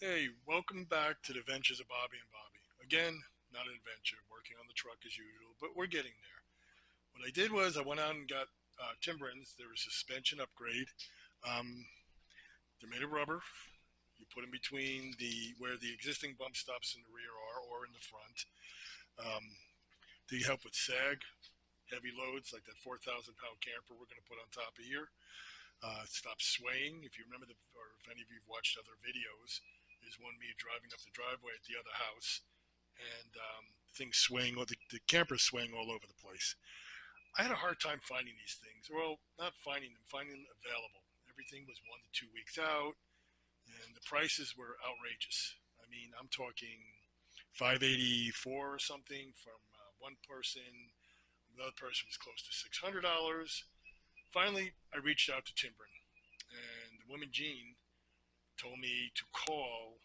Hey, welcome back to the Adventures of Bobby and Bobby. Again, not an adventure, working on the truck as usual, but we're getting there. What I did was I went out and got Timberens. They were a suspension upgrade. Um, they're made of rubber. You put them between the where the existing bump stops in the rear are, or in the front. Um, they help with sag, heavy loads like that 4,000 pound camper we're going to put on top of here. It stops swaying. If you remember, or if any of you've watched other videos, there's one me driving up the driveway at the other house, and the thing's swaying, or the camper's swaying all over the place. I had a hard time finding these things. Well, not finding them, finding them available. Everything was 1 to 2 weeks out, and the prices were outrageous. I mean, I'm talking 584 or something from one person. Another person was close to $600. Finally, I reached out to Timbren, and the woman Jean told me to call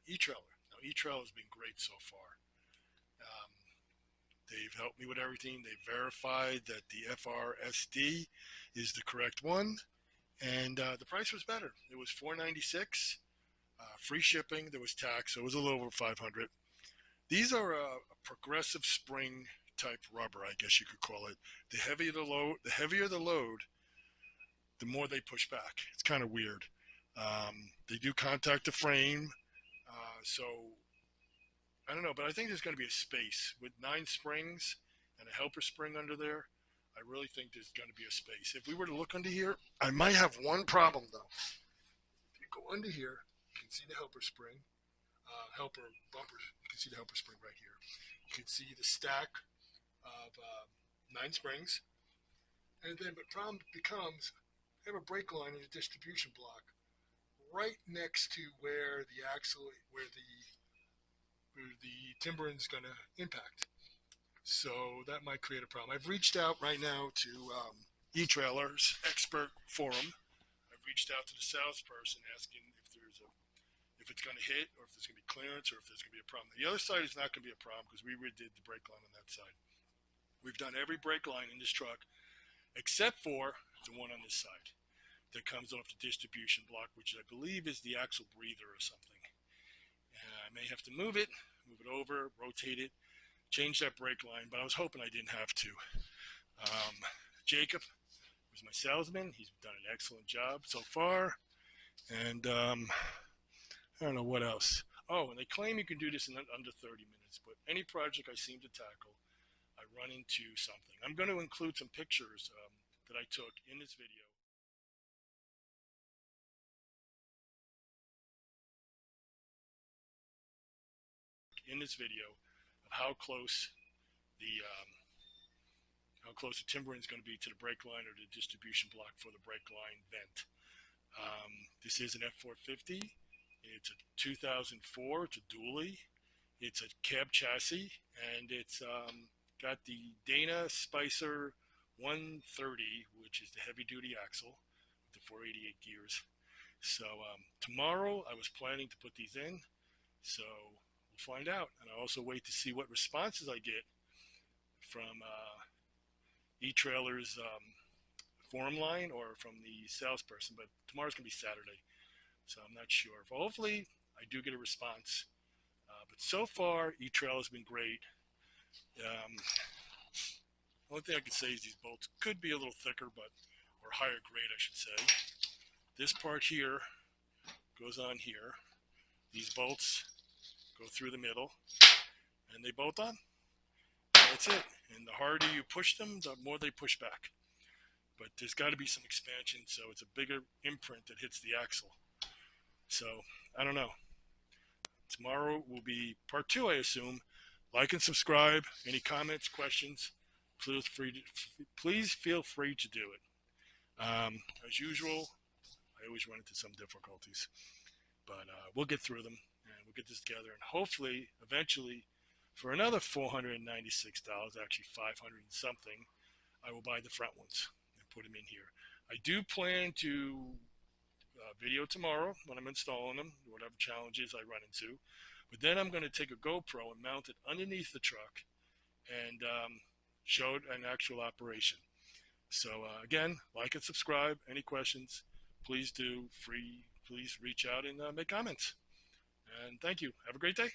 eTrailer. Now, eTrailer has been great so far. Um, they've helped me with everything. They verified that the FRSD is the correct one, and the price was better. It was $496, free shipping. There was tax, so it was a little over 500. These are a progressive spring type rubber, I guess you could call it. The heavier the load, the more they push back. It's kind of weird. They do contact the frame, so I don't know, but I think there's going to be a space with 9 springs and a helper spring under there. I really think there's going to be a space. If we were to look under here, I might have one problem though. If you go under here, you can see the helper spring, helper bumper. You can see the helper spring right here. You can see the stack of 9 springs, and then the problem becomes I have a brake line and a distribution block right next to where the axle, where the timber is going to impact. So that might create a problem. I've reached out right now to eTrailer's expert forum. I've reached out to the salesperson asking if it's going to hit, or if there's going to be clearance, or if there's going to be a problem. The other side is not going to be a problem because we redid the brake line on that side. We've done every brake line in this truck except for the one on this side that comes off the distribution block, which I believe is the axle breather or something. I may have to move it over, rotate it, change that brake line, but I was hoping I didn't have to. Um, Jacob was my salesman. He's done an excellent job so far. And I don't know what else. Oh, and they claim you can do this in under 30 minutes, but any project I seem to tackle, I run into something. I'm going to include some pictures that I took in this video. Of the how close the timbering is going to be to the brake line or the distribution block for the brake line vent. This is an F450. It's a 2004. It's a dually. It's a cab chassis, and it's got the Dana Spicer 130, which is the heavy-duty axle with the 488 gears. So tomorrow I was planning to put these in, so we'll find out. And I also wait to see what responses I get from eTrailer's forum line or from the salesperson. But tomorrow's gonna be Saturday, so I'm not sure. But hopefully I do get a response. But so far, eTrail has been great. Um, Only thing I can say is these bolts could be a little thicker, or higher grade, I should say. This part here goes on here. These bolts go through the middle, and they bolt on. That's it. And the harder you push them, the more they push back. But there's got to be some expansion, so it's a bigger imprint that hits the axle. So I don't know. Tomorrow will be part 2, I assume. Like and subscribe. Any comments, questions, please feel free to do it. As usual, I always run into some difficulties, but we'll get through them, and we'll get this together, and hopefully, eventually, for another $496, actually 500 and something, I will buy the front ones and put them in here. I do plan to video tomorrow when I'm installing them, whatever challenges I run into. But then I'm going to take a GoPro and mount it underneath the truck and show it an actual operation. So again, like and subscribe. Any questions, please do. Please reach out and make comments. Thank you. Have a great day.